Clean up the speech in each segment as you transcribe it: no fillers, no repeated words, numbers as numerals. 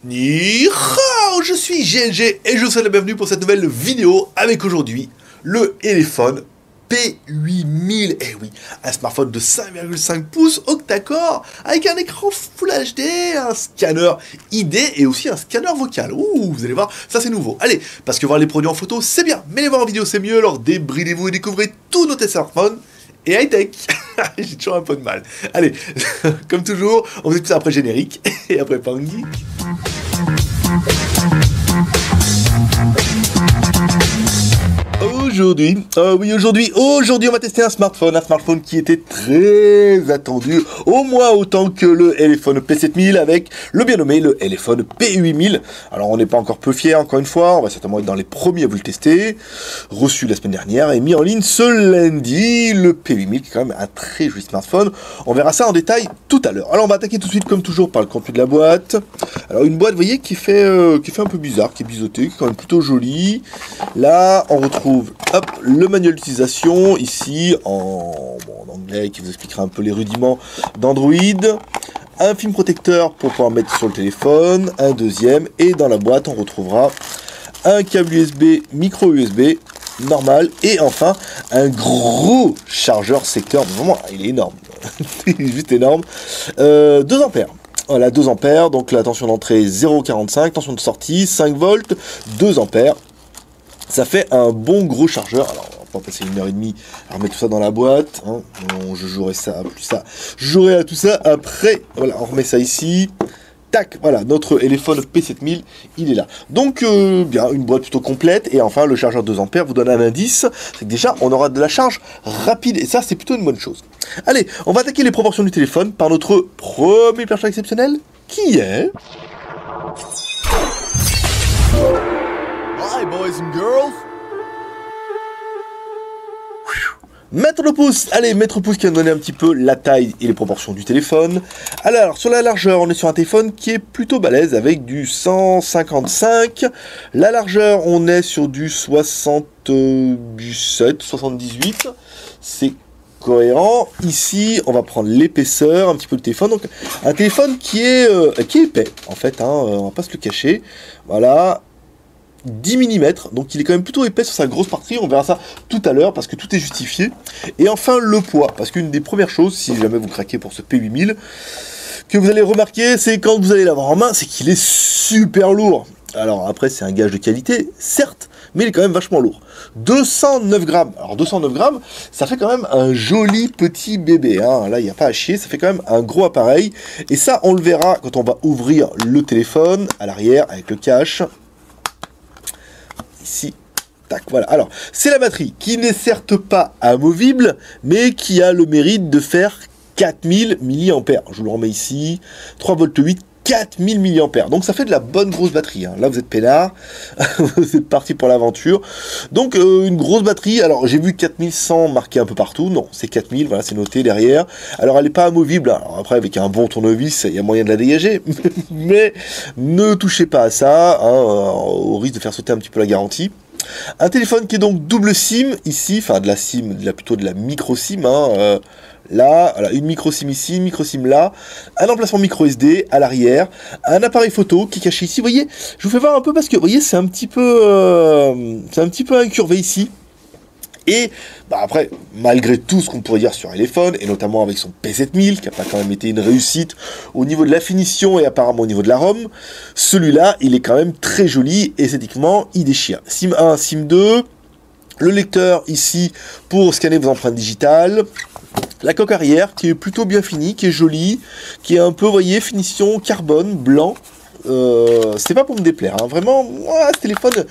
Ni hao, je suis GNG et je vous souhaite la bienvenue pour cette nouvelle vidéo avec aujourd'hui le téléphone P8000. Eh oui, un smartphone de 5,5 pouces octa-core avec un écran Full HD, un scanner ID et aussi un scanner vocal. Ouh, vous allez voir, ça c'est nouveau. Allez, parce que voir les produits en photo c'est bien, mais les voir en vidéo c'est mieux, alors débridez-vous et découvrez tous nos smartphones et high-tech. J'ai toujours un peu de mal. Allez, comme toujours, on vous écoute ça après générique et après Pang. Aujourd'hui, on va tester un smartphone qui était très attendu, au moins autant que le téléphone P7000 avec le bien nommé le téléphone P8000. Alors on n'est pas encore peu fiers, encore une fois, on va certainement être dans les premiers à vous le tester. Reçu la semaine dernière et mis en ligne ce lundi, le P8000 qui est quand même un très joli smartphone. On verra ça en détail tout à l'heure. Alors on va attaquer tout de suite comme toujours par le contenu de la boîte. Alors une boîte, vous voyez, qui fait un peu bizarre, qui est biseautée, qui est quand même plutôt jolie. Là, on retrouve le manuel d'utilisation, ici, en anglais, qui vous expliquera un peu les rudiments d'Android. Un film protecteur pour pouvoir mettre sur le téléphone, un deuxième, et dans la boîte, on retrouvera un câble USB, micro USB, normal, et enfin, un gros chargeur secteur. Vraiment, il est énorme. Il est juste énorme. 2 ampères. Voilà, 2 ampères, donc la tension d'entrée 0,45, tension de sortie 5 volts, 2 ampères. Ça fait un bon gros chargeur. Alors, on va pas passer 1h30 à remettre tout ça dans la boîte. Hein. Bon, je jouerai ça, plus ça. Je jouerai à tout ça après. Voilà, on remet ça ici. Tac, voilà, notre téléphone P7000, il est là. Donc, bien, une boîte plutôt complète. Et enfin, le chargeur 2 ampères vous donne un indice. C'est que déjà, on aura de la charge rapide. Et ça, c'est plutôt une bonne chose. Allez, on va attaquer les proportions du téléphone par notre premier personne exceptionnel, qui est... Hi boys and girls. Maître le pouce, allez, Maître pouce qui va nous donner un petit peu la taille et les proportions du téléphone. Alors, sur la largeur, on est sur un téléphone qui est plutôt balèze avec du 155. La largeur, on est sur du 77, 78. C'est cohérent. Ici, on va prendre l'épaisseur, un petit peu le téléphone. Donc, un téléphone qui est épais, en fait, hein, on va pas se le cacher. Voilà. 10 mm, donc il est quand même plutôt épais sur sa grosse partie, on verra ça tout à l'heure parce que tout est justifié. Et enfin le poids, parce qu'une des premières choses, si jamais vous craquez pour ce P8000, que vous allez remarquer, c'est quand vous allez l'avoir en main, c'est qu'il est super lourd. Alors après c'est un gage de qualité, certes, mais il est quand même vachement lourd. 209 grammes, alors 209 grammes, ça fait quand même un joli petit bébé, hein. Là il n'y a pas à chier, ça fait quand même un gros appareil. Et ça on le verra quand on va ouvrir le téléphone à l'arrière avec le cache. Ici, tac, voilà. Alors, c'est la batterie qui n'est certes pas amovible, mais qui a le mérite de faire 4000 mAh. Je vous le remets ici, 3 volts 8, 4000 mAh. Donc ça fait de la bonne grosse batterie, hein. Là, vous êtes peinard, vous êtes parti pour l'aventure. Donc, une grosse batterie. Alors, j'ai vu 4100 marqué un peu partout. Non, c'est 4000, voilà, c'est noté derrière. Alors, elle n'est pas amovible. Alors, après, avec un bon tournevis, il y a moyen de la dégager. Mais ne touchez pas à ça, hein, au risque de faire sauter un petit peu la garantie. Un téléphone qui est donc double SIM ici, enfin de la SIM, plutôt de la micro SIM, hein, là, voilà, une micro SIM ici, une micro SIM là, un emplacement micro SD à l'arrière, un appareil photo qui est caché ici. Vous voyez, je vous fais voir un peu parce que vous voyez, c'est un petit peu incurvé ici. Et bah après, malgré tout ce qu'on pourrait dire sur un téléphone, et notamment avec son P7000, qui n'a pas quand même été une réussite au niveau de la finition et apparemment au niveau de la ROM, celui-là, il est quand même très joli, esthétiquement, il déchire. SIM 1, SIM 2, le lecteur ici pour scanner vos empreintes digitales, la coque arrière qui est plutôt bien finie, qui est jolie, qui est un peu, vous voyez, finition carbone, blanc. C'est pas pour me déplaire, hein. Vraiment, ce téléphone,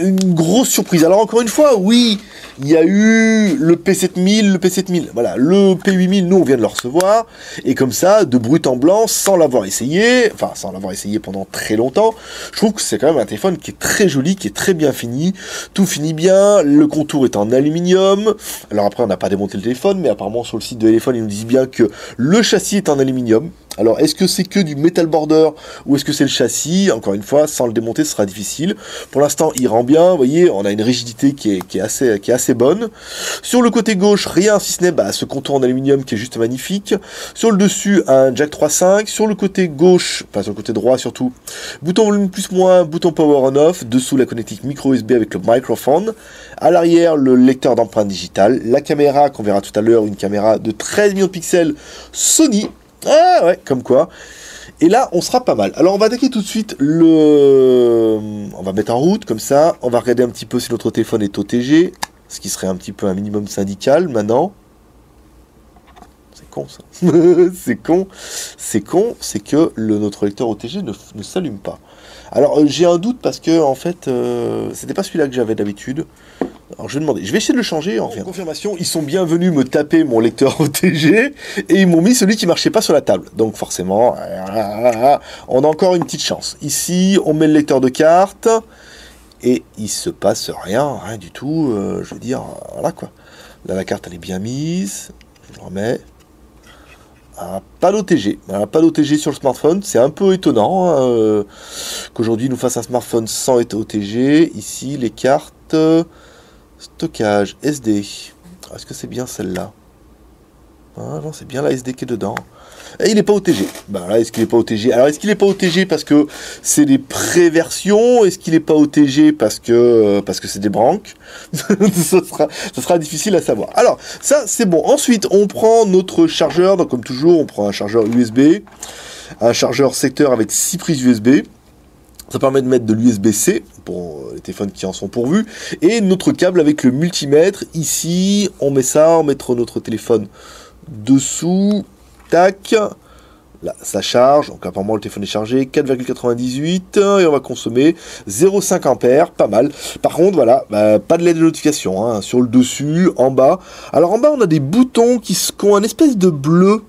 une grosse surprise. Alors encore une fois, oui, il y a eu le P7000, voilà, le P8000, nous on vient de le recevoir, et comme ça, de brut en blanc, sans l'avoir essayé, enfin sans l'avoir essayé pendant très longtemps, je trouve que c'est quand même un téléphone qui est très joli, qui est très bien fini, tout finit bien, le contour est en aluminium. Alors après on n'a pas démonté le téléphone, mais apparemment sur le site de téléphone ils nous disent bien que le châssis est en aluminium. Alors, est-ce que c'est que du metal border ou est-ce que c'est le châssis? Encore une fois, sans le démonter, ce sera difficile. Pour l'instant, il rend bien. Vous voyez, on a une rigidité qui est assez bonne. Sur le côté gauche, rien si ce n'est ce contour en aluminium qui est juste magnifique. Sur le dessus, un jack 3.5. Sur le côté gauche, enfin sur le côté droit surtout, bouton volume plus moins, bouton power on off. Dessous, la connectique micro USB avec le microphone. À l'arrière, le lecteur d'empreintes digitales. La caméra, qu'on verra tout à l'heure, une caméra de 13 millions de pixels Sony. Ah ouais, comme quoi. Et là, on sera pas mal. Alors, on va attaquer tout de suite on va mettre en route, comme ça. On va regarder un petit peu si notre téléphone est OTG. Ce qui serait un petit peu un minimum syndical, maintenant. C'est con, ça. C'est con. C'est con, c'est que notre lecteur OTG ne s'allume pas. Alors, j'ai un doute parce que, en fait, c'était pas celui-là que j'avais d'habitude. Alors je vais demander, je vais essayer de le changer en confirmation. Ils sont bien venus me taper mon lecteur OTG et ils m'ont mis celui qui marchait pas sur la table. Donc forcément, on a encore une petite chance. Ici, on met le lecteur de carte et il se passe rien du tout. Je veux dire, voilà quoi. Là, la carte elle est bien mise. Je le remets. Pas d'OTG. Pas d'OTG sur le smartphone. C'est un peu étonnant qu'aujourd'hui nous fasse un smartphone sans OTG. Ici, les cartes. Stockage, SD. Est-ce que c'est bien celle-là? Ah non, c'est bien la SD qui est dedans. Et il n'est pas OTG. Là, est-ce qu'il n'est pas OTG? Alors, est-ce qu'il n'est pas OTG parce que c'est des pré-versions? Est-ce qu'il n'est pas OTG parce que c'est des branques? ça sera difficile à savoir. Alors, ça, c'est bon. Ensuite, on prend notre chargeur. Donc, comme toujours, on prend un chargeur USB. Un chargeur secteur avec 6 prises USB. Ça permet de mettre de l'USB-C pour les téléphones qui en sont pourvus. Et notre câble avec le multimètre. Ici, on met ça, on met notre téléphone dessous. Tac. Là, ça charge. Donc apparemment, le téléphone est chargé. 4,98. Et on va consommer 0,5 ampères. Pas mal. Par contre, voilà, pas de LED de notification. Sur le dessus, en bas. Alors en bas, on a des boutons qui ont un espèce de bleu.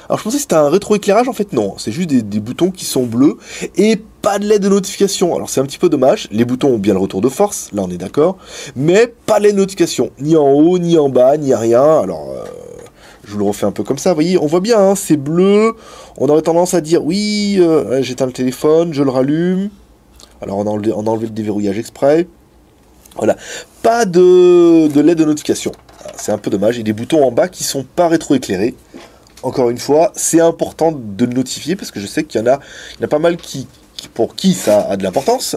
Alors je pensais que c'était un rétroéclairage, en fait non, c'est juste des boutons qui sont bleus et pas de LED de notification. Alors c'est un petit peu dommage, les boutons ont bien le retour de force, là on est d'accord, mais pas de LED de notification, ni en haut, ni en bas, ni rien. Alors je vous le refais un peu comme ça, vous voyez, on voit bien, c'est bleu, on aurait tendance à dire oui, j'éteins le téléphone, je le rallume. Alors on a enlevé le déverrouillage exprès. Voilà, pas de LED de notification, c'est un peu dommage, et des boutons en bas qui sont pas rétroéclairés. Encore une fois, c'est important de le notifier parce que je sais qu'il y en a pas mal pour qui ça a de l'importance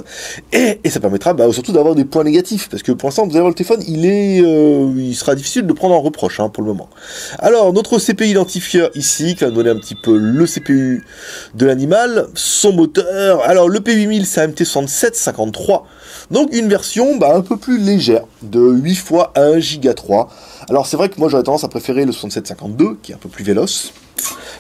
et ça permettra surtout d'avoir des points négatifs parce que pour l'instant vous allez voir le téléphone il sera difficile de prendre en reproche pour le moment. Alors notre CPU identifieur ici qui va nous donner un petit peu le CPU de l'animal, son moteur. Alors le P8000 c'est un MT6753, donc une version un peu plus légère de 8 fois 1 Go 3. Alors c'est vrai que moi j'aurais tendance à préférer le 6752 qui est un peu plus véloce.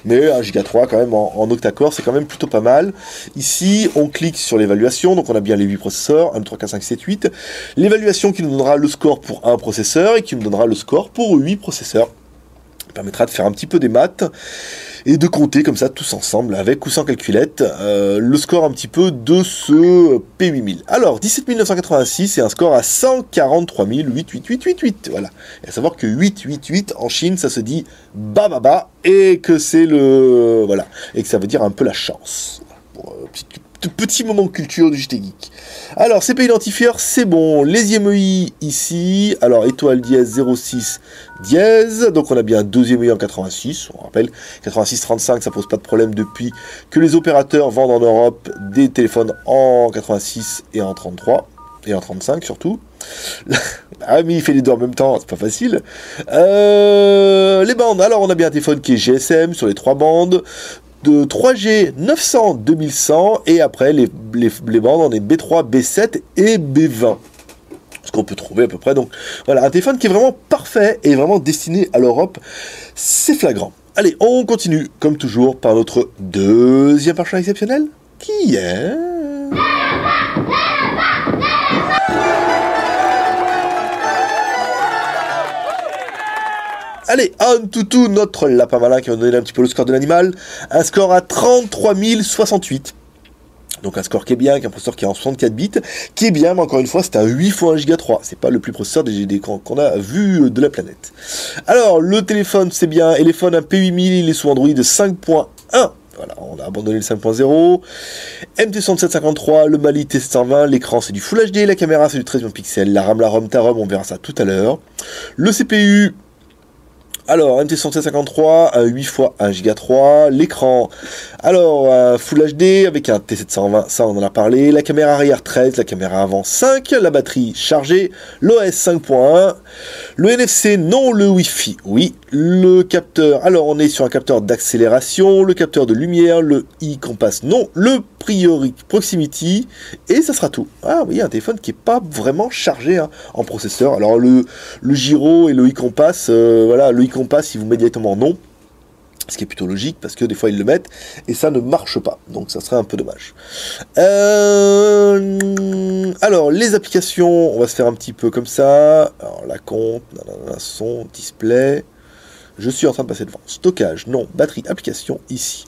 Mais 1 Go 3 quand même en octa-core, c'est quand même plutôt pas mal. Ici, on clique sur l'évaluation, donc on a bien les 8 processeurs, 1, 2, 3, 4, 5, 7, 8. L'évaluation qui nous donnera le score pour un processeur et qui nous donnera le score pour 8 processeurs. Ça permettra de faire un petit peu des maths et de compter comme ça tous ensemble avec ou sans calculette le score un petit peu de ce P8000. Alors 17 986 et un score à 143 88888. Voilà. Et à savoir que 888 en Chine ça se dit ba et que c'est le voilà et que ça veut dire un peu la chance. Pour, petit moment culture du JT Geek. Alors, CP identifieur, c'est bon. Les IMEI ici. Alors, étoile dièse 06 dièse. Donc, on a bien un deuxième EI en 86. On rappelle, 86-35, ça pose pas de problème depuis que les opérateurs vendent en Europe des téléphones en 86 et en 33. Et en 35 surtout. Ah mais il fait les deux en même temps, c'est pas facile. Les bandes, alors on a bien un téléphone qui est GSM sur les 3 bandes. De 3G 900 2100 et après les bandes on est B3, B7 et B20 ce qu'on peut trouver à peu près. Donc voilà, un téléphone qui est vraiment parfait et vraiment destiné à l'Europe, c'est flagrant. Allez, on continue comme toujours par notre deuxième parchemin exceptionnel qui est... Allez, on toutou, notre lapin malin qui va nous donner un petit peu le score de l'animal. Un score à 33 068. Donc un score qui est bien, avec un processeur qui est en 64 bits, qui est bien, mais encore une fois, c'est un 8 fois 1 Go 3. C'est pas le plus processeur qu'on a vu de la planète. Alors, le téléphone, c'est bien. Téléphone, un P8000, il est sous Android 5.1. Voilà, on a abandonné le 5.0. MT6753, le Mali T720, l'écran c'est du Full HD, la caméra c'est du 13 millions de pixels, la RAM, ta ROM, on verra ça tout à l'heure. Le CPU, alors MT6753, 8 x 1 Go 3, l'écran, alors Full HD avec un T720, ça on en a parlé, la caméra arrière 13, la caméra avant 5, la batterie chargée, l'OS 5.1, le NFC non, le Wi-Fi oui, le capteur, alors on est sur un capteur d'accélération, le capteur de lumière, le e-compass non, le proximity, et ça sera tout. Ah oui, un téléphone qui est pas vraiment chargé hein, en processeur. Alors le gyro et le e-compass, voilà, le e-compass il vous met directement non, ce qui est plutôt logique parce que des fois ils le mettent et ça ne marche pas, donc ça serait un peu dommage. Alors les applications, on va se faire un petit peu comme ça. Alors la compte, son, display. Je suis en train de passer devant. Stockage, non. Batterie, application, ici.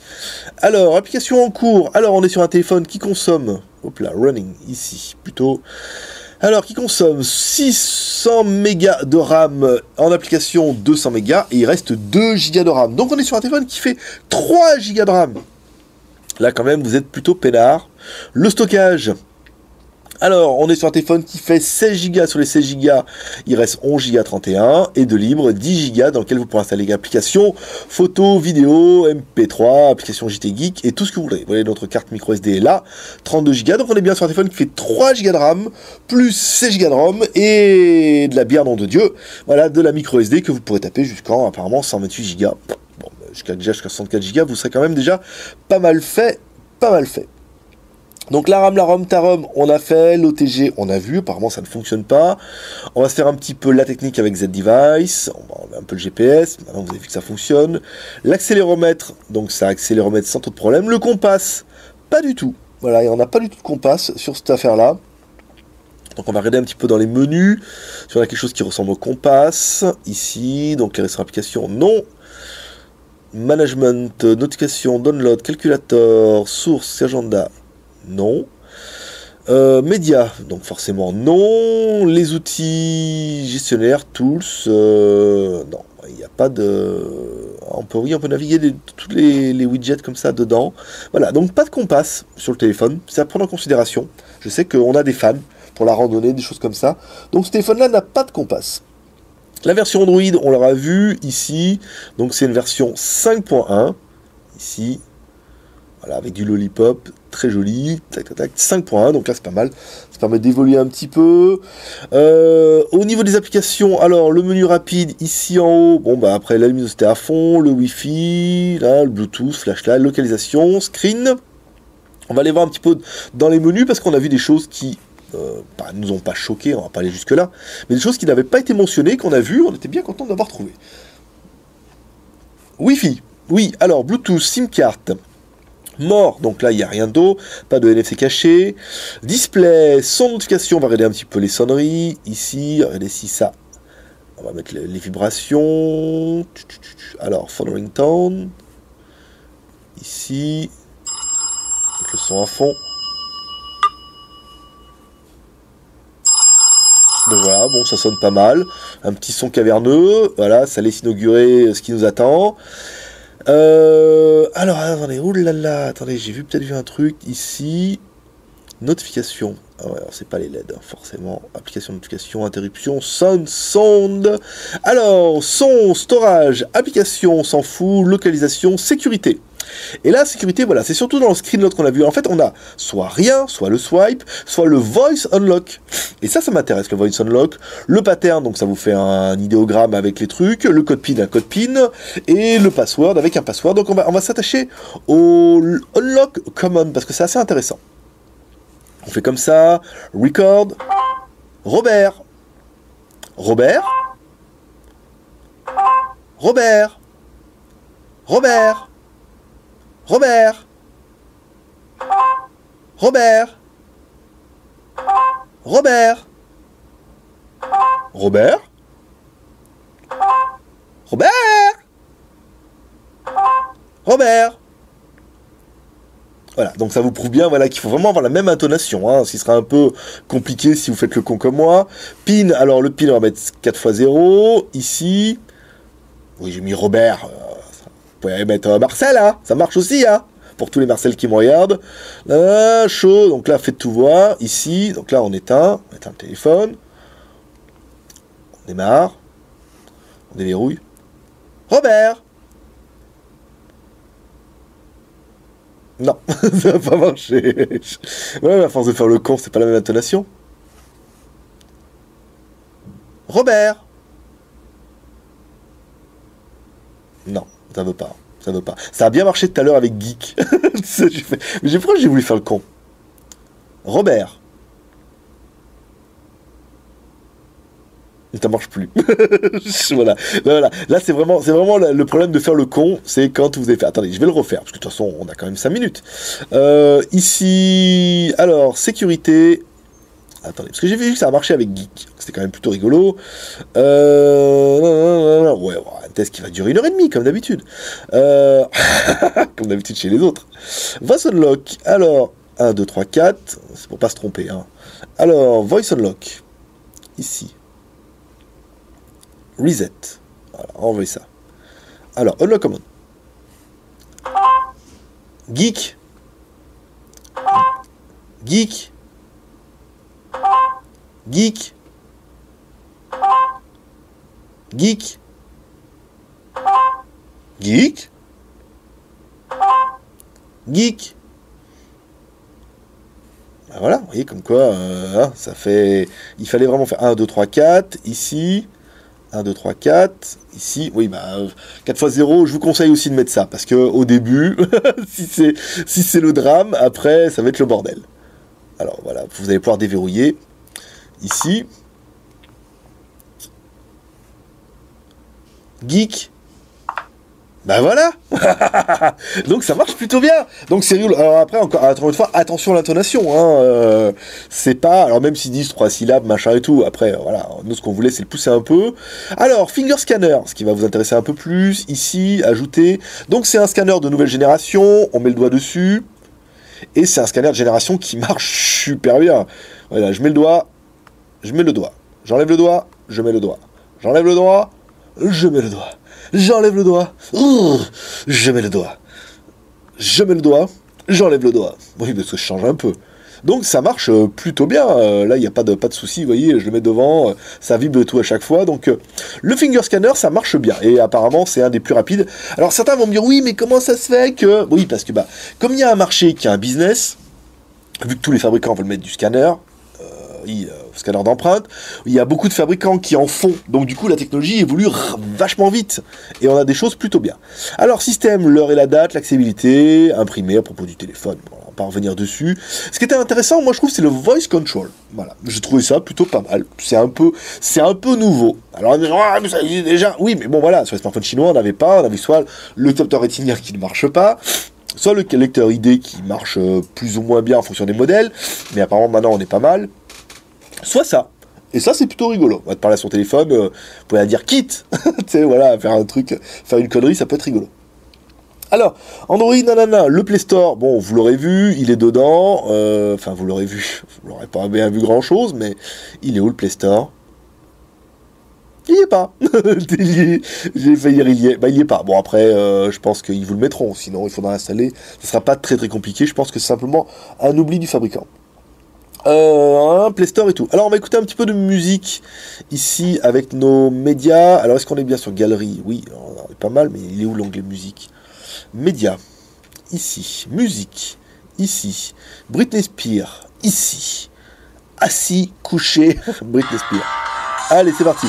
Alors, application en cours. Alors, on est sur un téléphone qui consomme... Hop là, running, ici, plutôt. Alors, qui consomme 600 mégas de RAM en application 200 mégas. Et il reste 2 gigas de RAM. Donc, on est sur un téléphone qui fait 3 gigas de RAM. Là, quand même, vous êtes plutôt peinard. Le stockage... Alors, on est sur un téléphone qui fait 16 Go. Sur les 16 Go, il reste 11 Go 31 et de libre 10 Go dans lequel vous pourrez installer applications, photos, vidéos, MP3, applications JT Geek et tout ce que vous voulez. Vous voyez, notre carte micro SD est là, 32 Go. Donc, on est bien sur un téléphone qui fait 3 Go de RAM, plus 16 Go de ROM et de la bière, nom de Dieu. Voilà, de la micro SD que vous pourrez taper jusqu'en apparemment 128 Go. Bon, jusqu'à 64 Go, vous serez quand même déjà pas mal fait. Donc la RAM, ta ROM, on a fait, l'OTG, on a vu, apparemment ça ne fonctionne pas. On va se faire un petit peu la technique avec Z-Device, on va enlever un peu le GPS, maintenant vous avez vu que ça fonctionne. L'accéléromètre, donc ça accéléromètre sans trop de problème. Le compass, pas du tout. Voilà, et on n'a pas du tout de compass sur cette affaire-là. Donc on va regarder un petit peu dans les menus, si on a quelque chose qui ressemble au compass, ici, donc les restaurants applications, non. Management, notification, download, calculator, source, agenda, non. Médias, donc forcément non. Les outils gestionnaires, tools, non. Il n'y a pas de... On peut naviguer tous les widgets comme ça dedans. Voilà, donc pas de compass sur le téléphone. C'est à prendre en considération. Je sais qu'on a des fans pour la randonnée, des choses comme ça. Donc ce téléphone-là n'a pas de compass. La version Android, on l'aura vu ici. Donc c'est une version 5.1. Ici. Voilà, avec du lollipop, très joli, tac, tac, tac, 5.1, donc là c'est pas mal, ça permet d'évoluer un petit peu. Au niveau des applications, alors le menu rapide, ici en haut, bon bah après la luminosité à fond, le Wi-Fi, là, le Bluetooth, flashlight, localisation, screen. On va aller voir un petit peu dans les menus parce qu'on a vu des choses qui nous ont pas choqués, on va pas aller jusque là, mais des choses qui n'avaient pas été mentionnées, qu'on a vues, on était bien content d'avoir trouvé. Wi-Fi, oui, alors Bluetooth, SIM card. Mort, donc là il n'y a rien d'autre, pas de NFC caché. Display, son notification, on va regarder un petit peu les sonneries. Ici, regardez si ça. On va mettre les vibrations. Alors, phone ringtone. Ici. Avec le son à fond. Donc voilà, bon ça sonne pas mal. Un petit son caverneux, voilà, ça laisse inaugurer ce qui nous attend. Alors, attendez, oulala, attendez, j'ai peut-être vu un truc ici. Notification. Ah ouais, alors c'est pas les LED, hein, forcément. Application, notification, interruption, sound. Alors, son, storage, application, on s'en fout, localisation, sécurité. Et là, sécurité, voilà, c'est surtout dans le screenshot qu'on a vu. En fait, on a soit rien, soit le swipe, soit le voice unlock. Et ça m'intéresse, le voice unlock. Le pattern, donc ça vous fait un idéogramme avec les trucs. Le code PIN, un code PIN. Et le password avec un password. Donc on va s'attacher au unlock common parce que c'est assez intéressant. On fait comme ça. Record. Robert. Robert. Robert. Robert. Robert. Robert. Robert. Robert. Robert. Robert. Voilà, donc ça vous prouve bien voilà, qu'il faut vraiment avoir la même intonation, hein, ce qui sera un peu compliqué si vous faites le con comme moi. PIN, alors le PIN on va mettre 4x0, ici. Oui, j'ai mis Robert. Vous pouvez mettre Marcel, hein, ça marche aussi, hein. pour tous les Marcel qui me regardent. Chaud, donc là, faites tout voir. Ici, donc là, on éteint le téléphone. On démarre. On déverrouille. Robert! Non, ça va pas marcher. Ouais, à force de faire le con, c'est pas la même intonation. Robert! Non, ça veut pas. Ça veut pas. Ça a bien marché tout à l'heure avec Geek. Mais pourquoi j'ai voulu faire le con? Robert. Et ça marche plus. Voilà. Là, c'est vraiment le problème de faire le con, c'est quand vous avez fait. Attendez, je vais le refaire, parce que de toute façon, on a quand même 5 minutes. Ici, alors, sécurité. Attendez, parce que j'ai vu que ça a marché avec Geek. C'était quand même plutôt rigolo. Ouais, un test qui va durer 1h30, comme d'habitude. Comme d'habitude chez les autres. Voice Unlock. Alors, 1, 2, 3, 4. C'est pour pas se tromper. Hein. Alors, Voice Unlock. Ici. Reset. Voilà, on envoie ça. Alors, Unlock Command. Geek. Geek. Geek. Geek. Geek. Geek. Ben voilà, vous voyez comme quoi, hein, ça fait... Il fallait vraiment faire 1, 2, 3, 4, ici... 1, 2, 3, 4, ici, oui, bah, 4 x 0, je vous conseille aussi de mettre ça, parce que au début, si c'est le drame, après, ça va être le bordel. Alors, voilà, vous allez pouvoir déverrouiller, ici, Geek, bah voilà. Donc ça marche plutôt bien. Donc c'est rigolo. Alors après, encore une fois, attention à l'intonation. Hein. C'est pas... Alors même s'ils disent 3 syllabes, machin et tout, après, voilà, nous ce qu'on voulait, c'est le pousser un peu. Alors, Finger Scanner, ce qui va vous intéresser un peu plus, ici, ajouter. Donc c'est un scanner de nouvelle génération, on met le doigt dessus. Et c'est un scanner de génération qui marche super bien. Voilà, je mets le doigt, je mets le doigt. J'enlève le doigt, je mets le doigt. J'enlève le doigt, je mets le doigt. J'enlève le doigt, je mets le doigt. Je mets le doigt, j'enlève le doigt. Oui, parce que je change un peu. Donc ça marche plutôt bien. Là, il n'y a pas de souci, vous voyez, je le mets devant, ça vibre tout à chaque fois. Donc le finger scanner, ça marche bien. Et apparemment, c'est un des plus rapides. Alors certains vont me dire, oui, mais comment ça se fait que... Oui, parce que comme il y a un marché qui a un business, vu que tous les fabricants veulent mettre du scanner, scanner d'empreinte, il y a beaucoup de fabricants qui en font, donc du coup la technologie évolue vachement vite, et on a des choses plutôt bien. Alors système, l'heure et la date, l'accessibilité, imprimé à propos du téléphone, voilà, on va pas revenir dessus. Ce qui était intéressant, moi je trouve, c'est le voice control, voilà, j'ai trouvé ça plutôt pas mal, c'est un peu nouveau. Alors on dit, oh, mais ça existe déjà, oui, mais bon voilà, sur les smartphones chinois on n'avait pas, on avait soit le capteur rétinien qui ne marche pas, soit le lecteur ID qui marche plus ou moins bien en fonction des modèles, mais apparemment maintenant on est pas mal, soit ça. Et ça, c'est plutôt rigolo. On va te parler à son téléphone, vous pouvez dire quitte. Tu sais, voilà, faire un truc, faire une connerie, ça peut être rigolo. Alors, Android, nanana, le Play Store, bon, vous l'aurez vu, il est dedans. Enfin, vous l'aurez vu, vous l'aurez pas bien vu grand-chose, mais il est où le Play Store? Il y est pas. J'ai failli dire il y est. Bah, il y est pas. Bon, après, je pense qu'ils vous le mettront, sinon il faudra l'installer. Ce sera pas très très compliqué, je pense que c'est simplement un oubli du fabricant. Un Play Store et tout. Alors on va écouter un petit peu de musique ici avec nos médias. Alors est-ce qu'on est bien sur galerie? Oui, on est pas mal, mais il est où l'onglet musique? Médias, ici, musique, ici, Britney Spears, ici, assis, couché, Britney Spears. Allez, c'est parti.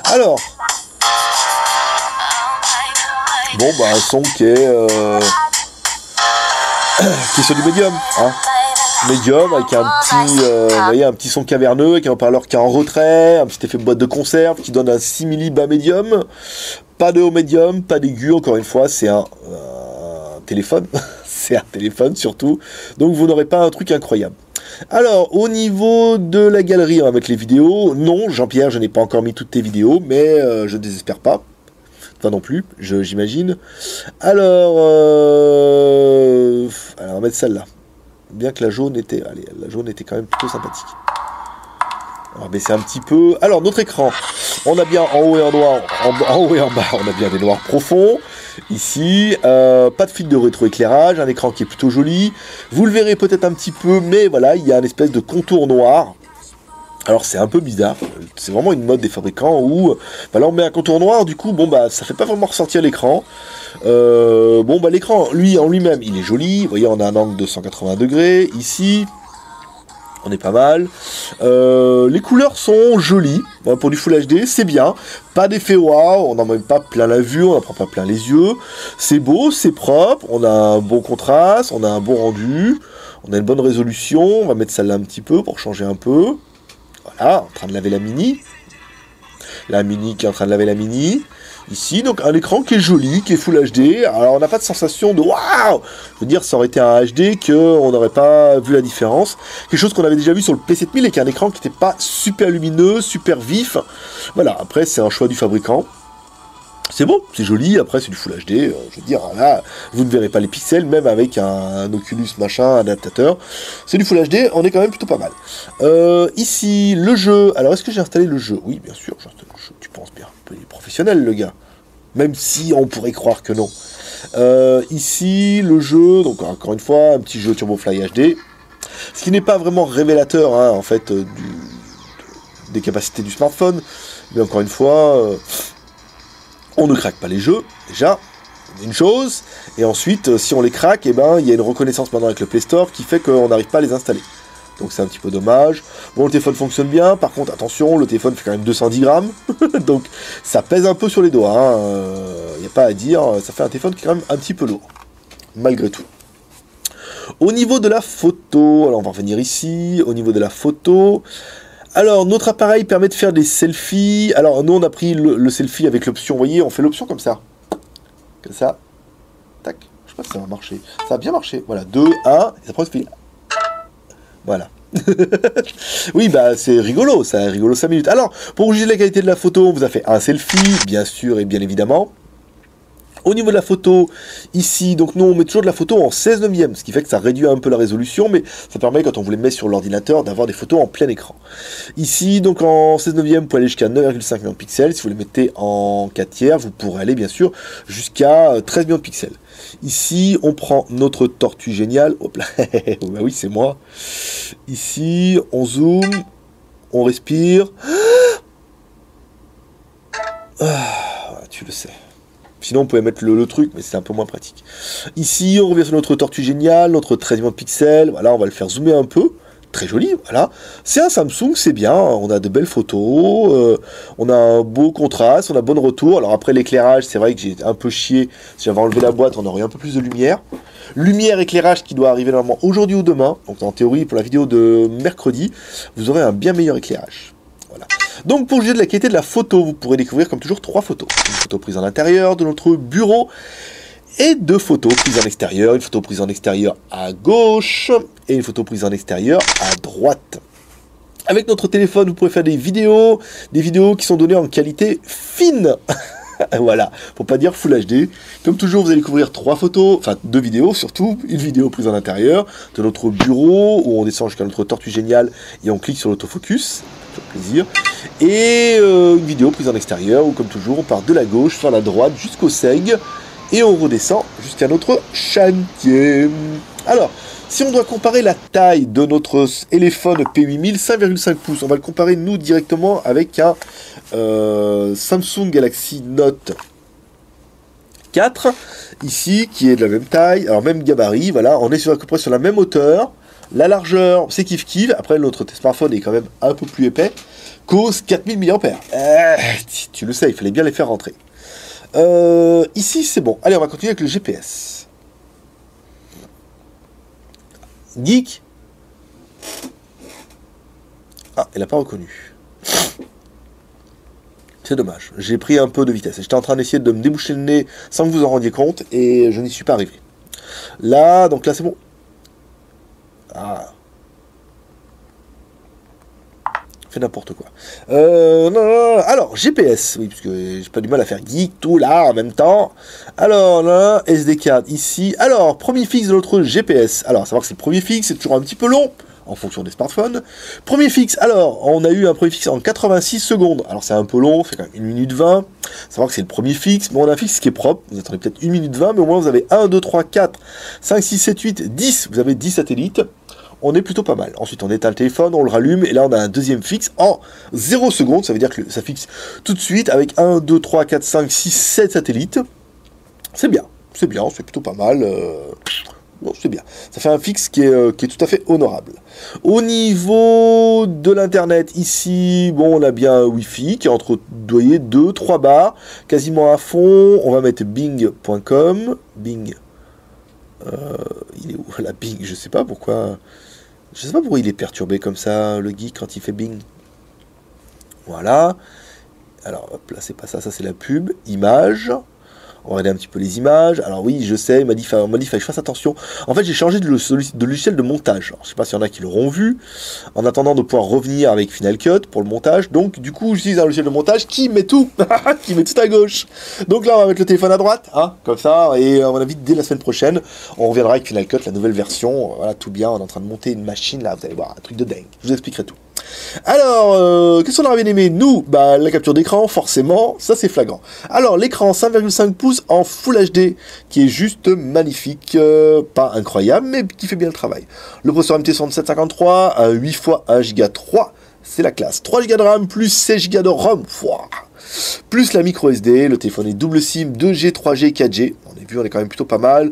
Alors, bon bah un son qui est sur du médium, hein. Médium avec un petit, vous voyez, un petit son caverneux avec un haut-parleur qui est en retrait, un petit effet boîte de conserve qui donne un simili bas médium, pas de haut médium, pas d'aigu, encore une fois, c'est un téléphone, c'est un téléphone surtout, donc vous n'aurez pas un truc incroyable. Alors, au niveau de la galerie, on va mettre les vidéos. Non, Jean-Pierre, je n'ai pas encore mis toutes tes vidéos, mais je ne désespère pas. Toi non plus, j'imagine. Alors, on va mettre celle-là. Bien que la jaune était... Allez, la jaune était quand même plutôt sympathique. On va baisser un petit peu. Alors, notre écran. On a bien en haut et en bas, on a bien des noirs profonds. Ici, pas de fil de rétroéclairage, un écran qui est plutôt joli. Vous le verrez peut-être un petit peu, mais voilà, il y a une espèce de contour noir. Alors c'est un peu bizarre, c'est vraiment une mode des fabricants où bah là on met un contour noir, du coup bon bah ça fait pas vraiment ressortir l'écran. Bon bah l'écran lui en lui-même il est joli, vous voyez on a un angle de 180 degrés ici. On est pas mal. Les couleurs sont jolies. Bon, pour du Full HD, c'est bien. Pas d'effet waouh, on n'en met pas plein la vue, on n'en prend pas plein les yeux. C'est beau, c'est propre, on a un bon contraste, on a un bon rendu, on a une bonne résolution. On va mettre celle-là un petit peu pour changer un peu. Voilà, en train de laver la mini. La mini qui est en train de laver la mini. Ici, donc un écran qui est joli, qui est Full HD. Alors on n'a pas de sensation de waouh. Je veux dire, ça aurait été un HD qu'on n'aurait pas vu la différence. Quelque chose qu'on avait déjà vu sur le P7000 et qui est un écran qui n'était pas super lumineux, super vif. Voilà, après c'est un choix du fabricant. C'est beau, c'est joli, après c'est du Full HD, je veux dire, là, vous ne verrez pas les pixels, même avec un Oculus machin, un adaptateur. C'est du Full HD, on est quand même plutôt pas mal. Ici, le jeu, alors est-ce que j'ai installé le jeu? Oui, bien sûr, j'ai installé le jeu, tu penses bien, il est professionnel le gars. Même si on pourrait croire que non. Ici, le jeu, donc encore une fois, un petit jeu TurboFly HD. Ce qui n'est pas vraiment révélateur, hein, en fait, des capacités du smartphone. Mais encore une fois... on ne craque pas les jeux, déjà, une chose, et ensuite, si on les craque, eh ben, il y a une reconnaissance maintenant avec le Play Store qui fait qu'on n'arrive pas à les installer. Donc c'est un petit peu dommage. Bon, le téléphone fonctionne bien, par contre, attention, le téléphone fait quand même 210 grammes, donc ça pèse un peu sur les doigts, il n'y a pas à dire, ça fait un téléphone qui est quand même un petit peu lourd, malgré tout. Au niveau de la photo, alors on va revenir ici, au niveau de la photo... Alors, notre appareil permet de faire des selfies. Alors, nous, on a pris le selfie avec l'option, vous voyez, on fait l'option comme ça. Comme ça. Tac. Je sais pas si ça va marcher. Ça a bien marché. Voilà, 2, 1, et ça prend le fil. Voilà. Oui, bah, c'est rigolo, ça rigolo 5 minutes. Alors, pour juger la qualité de la photo, on vous a fait un selfie, bien sûr et bien évidemment. Au niveau de la photo, ici, donc nous on met toujours de la photo en 16/9, ce qui fait que ça réduit un peu la résolution, mais ça permet quand on vous les met sur l'ordinateur d'avoir des photos en plein écran. Ici, donc en 16/9, vous pouvez aller jusqu'à 9,5 millions de pixels. Si vous les mettez en 4 tiers, vous pourrez aller bien sûr jusqu'à 13 millions de pixels. Ici, on prend notre tortue géniale. Hop là, bah oui, c'est moi. Ici, on zoome, on respire. Ah, tu le sais. Sinon, on pouvait mettre le truc, mais c'est un peu moins pratique. Ici, on revient sur notre tortue géniale, notre 13 millions de pixels. Voilà, on va le faire zoomer un peu. Très joli, voilà. C'est un Samsung, c'est bien. On a de belles photos. On a un beau contraste, on a bon retour. Alors après, l'éclairage, c'est vrai que j'ai un peu chié. Si j'avais enlevé la boîte, on aurait un peu plus de lumière. Lumière, éclairage qui doit arriver normalement aujourd'hui ou demain. Donc en théorie, pour la vidéo de mercredi, vous aurez un bien meilleur éclairage. Voilà. Donc pour juger de la qualité de la photo, vous pourrez découvrir comme toujours 3 photos. Une photo prise en intérieur de notre bureau et 2 photos prises en extérieur. Une photo prise en extérieur à gauche et une photo prise en extérieur à droite. Avec notre téléphone, vous pourrez faire des vidéos qui sont données en qualité fine. Voilà, pour pas dire Full HD. Comme toujours, vous allez découvrir 3 photos, enfin 2 vidéos surtout. Une vidéo prise en intérieur de notre bureau où on descend jusqu'à notre tortue géniale et on clique sur l'autofocus. Plaisir. Et une vidéo prise en extérieur où comme toujours on part de la gauche vers la droite jusqu'au seigle et on redescend jusqu'à notre chantier. Alors, si on doit comparer la taille de notre téléphone P8000 5,5 pouces, on va le comparer nous directement avec un Samsung Galaxy Note 4 ici qui est de la même taille, alors même gabarit, voilà, on est sur à peu près sur la même hauteur. La largeur, c'est kiff-kiff. Après, notre smartphone est quand même un peu plus épais. Cause 4000 mAh. Tu le sais, il fallait bien les faire rentrer. Ici, c'est bon. Allez, on va continuer avec le GPS. Geek. Ah, il n'a pas reconnu. C'est dommage. J'ai pris un peu de vitesse. J'étais en train d'essayer de me déboucher le nez sans que vous en rendiez compte. Et je n'y suis pas arrivé. Là, donc là, c'est bon. Ah. Fait n'importe quoi. Non. Alors, GPS. Oui, parce que j'ai pas du mal à faire geek, tout là, en même temps. Alors, là, SD card ici. Alors, premier fixe de notre GPS. Alors, à savoir que c'est le premier fixe, c'est toujours un petit peu long. en fonction des smartphones. Premier fixe, alors, on a eu un premier fixe en 86 secondes. Alors c'est un peu long, c'est quand même 1 minute 20. Savoir que c'est le premier fixe, mais on a un fixe qui est propre. Vous attendez peut-être 1 minute 20, mais au moins vous avez 1, 2, 3, 4, 5, 6, 7, 8, 10. Vous avez 10 satellites. On est plutôt pas mal. Ensuite, on éteint le téléphone, on le rallume, et là, on a un deuxième fixe en 0 secondes. Ça veut dire que ça fixe tout de suite avec 1, 2, 3, 4, 5, 6, 7 satellites. C'est bien, c'est plutôt pas mal. Bon, c'est bien. Ça fait un fixe qui est tout à fait honorable. Au niveau de l'internet, ici, bon, on a bien un Wi-Fi qui est entre, vous voyez, 2, 3 barres, quasiment à fond. On va mettre bing.com. Bing. Il est où? La Bing, je sais pas pourquoi. Je sais pas pourquoi il est perturbé comme ça, le geek, quand il fait Bing. Voilà. Alors, hop là, c'est pas ça, ça c'est la pub. Image. On va regarder un petit peu les images. Alors oui, je sais, il m'a dit fallait que je fasse attention. En fait, j'ai changé de logiciel de montage. Alors, je sais pas s'il y en a qui l'auront vu. En attendant de pouvoir revenir avec Final Cut pour le montage. Donc, du coup, j'utilise un logiciel de montage qui met tout. Qui met tout à gauche. Donc là, on va mettre le téléphone à droite. Hein, comme ça. Et à mon avis, dès la semaine prochaine, on reviendra avec Final Cut, la nouvelle version. Voilà, tout bien. On est en train de monter une machine là. Vous allez voir, un truc de dingue. Je vous expliquerai tout. Alors, qu'est-ce qu'on aurait bien aimé? Nous, bah, la capture d'écran, forcément, ça c'est flagrant. Alors, l'écran 5,5 pouces en Full HD, qui est juste magnifique, pas incroyable, mais qui fait bien le travail. Le processeur MT6753, un 8 x 1 Go 3, c'est la classe. 3 Go de RAM, plus 16 Go de ROM, plus la micro SD, le téléphone est double SIM, 2G, 3G, 4G. On a vu, on est quand même plutôt pas mal.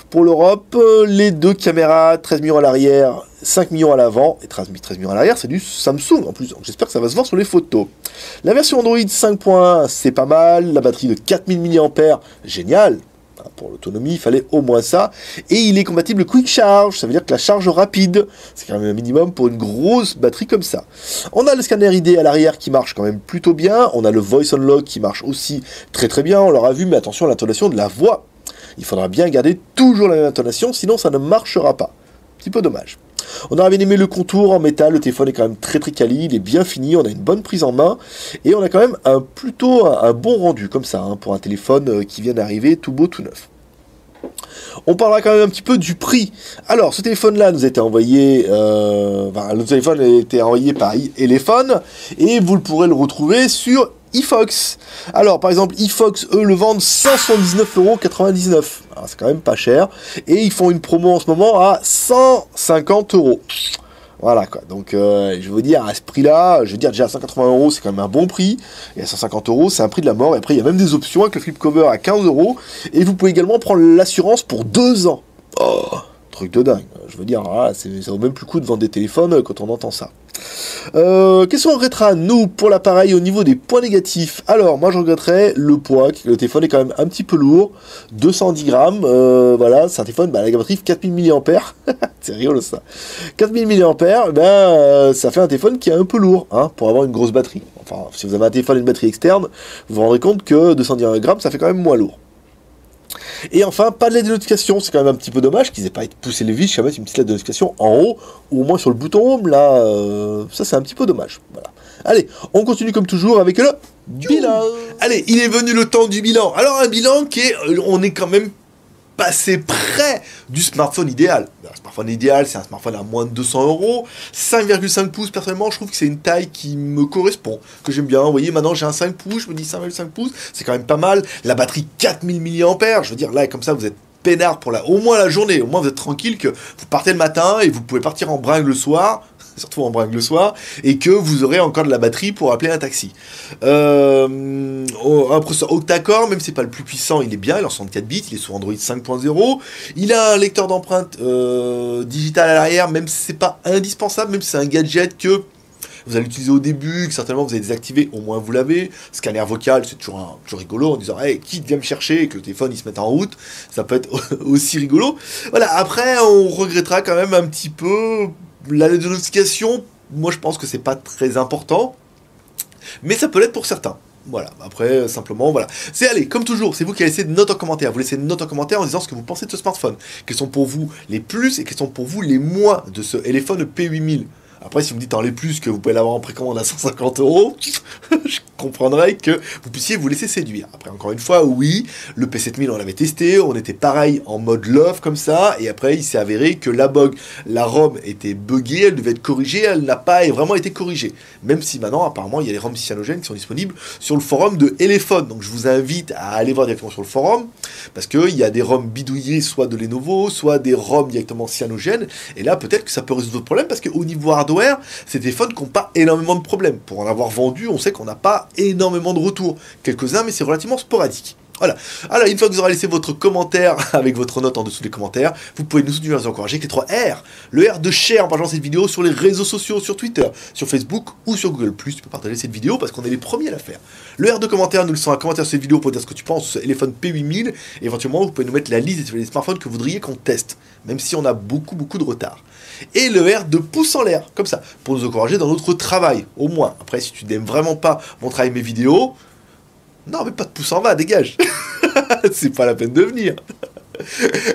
Pour l'Europe, les deux caméras, 13 millions à l'arrière, 5 millions à l'avant, et 13 millions à l'arrière, c'est du Samsung en plus, donc j'espère que ça va se voir sur les photos. La version Android 5.1, c'est pas mal, la batterie de 4000 mAh, génial, pour l'autonomie, il fallait au moins ça, et il est compatible Quick Charge, ça veut dire que la charge rapide, c'est quand même un minimum pour une grosse batterie comme ça. On a le scanner ID à l'arrière qui marche quand même plutôt bien, on a le Voice Unlock qui marche aussi très très bien, on l'aura vu, mais attention à l'intonation de la voix. Il faudra bien garder toujours la même intonation, sinon ça ne marchera pas. Petit peu dommage. On aurait bien aimé le contour en métal, le téléphone est quand même très très quali, il est bien fini, on a une bonne prise en main, et on a quand même plutôt un bon rendu, comme ça, hein, pour un téléphone qui vient d'arriver, tout beau, tout neuf. On parlera quand même un petit peu du prix. Alors, ce téléphone-là nous a été envoyé, le téléphone a été envoyé par iElephone, et vous pourrez le retrouver sur iFox. Alors, par exemple, iFox, eux, le vendent 179,99 €. Alors, c'est quand même pas cher. Et ils font une promo en ce moment à 150 €. Voilà, quoi. Donc, je vais vous dire, à ce prix-là, je veux dire, déjà à 180 €, c'est quand même un bon prix. Et à 150 €, c'est un prix de la mort. Et après, il y a même des options avec le flip cover à 15 €. Et vous pouvez également prendre l'assurance pour 2 ans. Oh, truc de dingue. Je veux dire, voilà, ça vaut même plus le coup de vendre des téléphones quand on entend ça. Qu'est-ce qu'on regrettera, nous, pour l'appareil au niveau des points négatifs? Alors, moi, je regretterais le poids. Le téléphone est quand même un petit peu lourd. 210 grammes. Voilà, c'est un téléphone, la batterie 4000 mAh. C'est rigolo, ça. 4000 mAh, ça fait un téléphone qui est un peu lourd, hein, pour avoir une grosse batterie. Enfin, si vous avez un téléphone et une batterie externe, vous vous rendrez compte que 210 grammes, ça fait quand même moins lourd. Et enfin, pas de lettre de notification, c'est quand même un petit peu dommage qu'ils aient pas poussé les vis, je sais pas, une petite lettre de notification en haut, ou au moins sur le bouton home, là, ça c'est un petit peu dommage, voilà. Allez, on continue comme toujours avec le bilan. Allez, il est venu le temps du bilan. Alors un bilan qui est, on est quand même passé près du smartphone idéal. Un smartphone idéal, c'est un smartphone à moins de 200 €. 5,5 pouces, personnellement, je trouve que c'est une taille qui me correspond, que j'aime bien. Vous voyez, maintenant j'ai un 5 pouces, je me dis 5,5 pouces, c'est quand même pas mal. La batterie 4000 mAh, je veux dire, là, comme ça, vous êtes peinard pour au moins la journée. Au moins, vous êtes tranquille que vous partez le matin et vous pouvez partir en bringue le soir. Surtout en bringue le soir, et que vous aurez encore de la batterie pour appeler un taxi. Un processeur octa-core, même si c'est pas le plus puissant, il est bien, il est en 64 bits, il est sur Android 5.0. Il a un lecteur d'empreintes digital à l'arrière, même si c'est pas indispensable, même si c'est un gadget que vous allez l'utiliser au début, que certainement vous allez désactiver, au moins vous l'avez. Scanner vocal, c'est toujours rigolo, en disant hey, qui vient me chercher, et que le téléphone il se mette en route, ça peut être aussi rigolo. Voilà, après on regrettera quand même un petit peu la lettre de notification. Moi je pense que c'est pas très important, mais ça peut l'être pour certains. Voilà, après, simplement, voilà. C'est, allez, comme toujours, c'est vous qui laissez une note en commentaire. Vous laissez une note en commentaire en disant ce que vous pensez de ce smartphone. Quels sont pour vous les plus et quels sont pour vous les moins de ce Elephone P8000. Après, si vous me dites en les plus que vous pouvez l'avoir en précommande à 150 €, je comprendrais que vous puissiez vous laisser séduire. Après, encore une fois, oui, le P7000, on l'avait testé, on était pareil en mode love comme ça, et après, il s'est avéré que la ROM était buggée, elle devait être corrigée, elle n'a pas vraiment été corrigée. Même si maintenant, apparemment, il y a les ROM cyanogènes qui sont disponibles sur le forum de Elephone. Donc, je vous invite à aller voir directement sur le forum, parce qu'il y a des ROM bidouillés, soit de Lenovo, soit des ROM directement cyanogènes, et là, peut-être que ça peut résoudre votre problème, parce qu'au niveau hardware, ces téléphones qui n'ont pas énormément de problèmes. Pour en avoir vendu, on sait qu'on n'a pas énormément de retours. Quelques-uns, mais c'est relativement sporadique. Voilà. Alors, une fois que vous aurez laissé votre commentaire avec votre note en dessous des commentaires, vous pouvez nous soutenir et nous encourager avec les 3 R. Le R de share en partageant cette vidéo sur les réseaux sociaux, sur Twitter, sur Facebook ou sur Google+. Tu peux partager cette vidéo parce qu'on est les premiers à la faire. Le R de commentaire, nous laissons un commentaire sur cette vidéo pour dire ce que tu penses sur ce téléphone P8000. Et éventuellement, vous pouvez nous mettre la liste des smartphones que vous voudriez qu'on teste, même si on a beaucoup de retard. Et le R de pouce en l'air, comme ça, pour nous encourager dans notre travail, au moins. Après, si tu n'aimes vraiment pas mon travail, mes vidéos, non, mais pas de pouce en bas, dégage. C'est pas la peine de venir.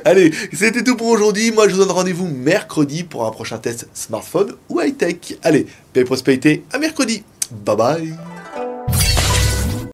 Allez, c'était tout pour aujourd'hui. Moi, je vous donne rendez-vous mercredi pour un prochain test smartphone ou high-tech. Allez, paix et prospérité, à mercredi. Bye bye.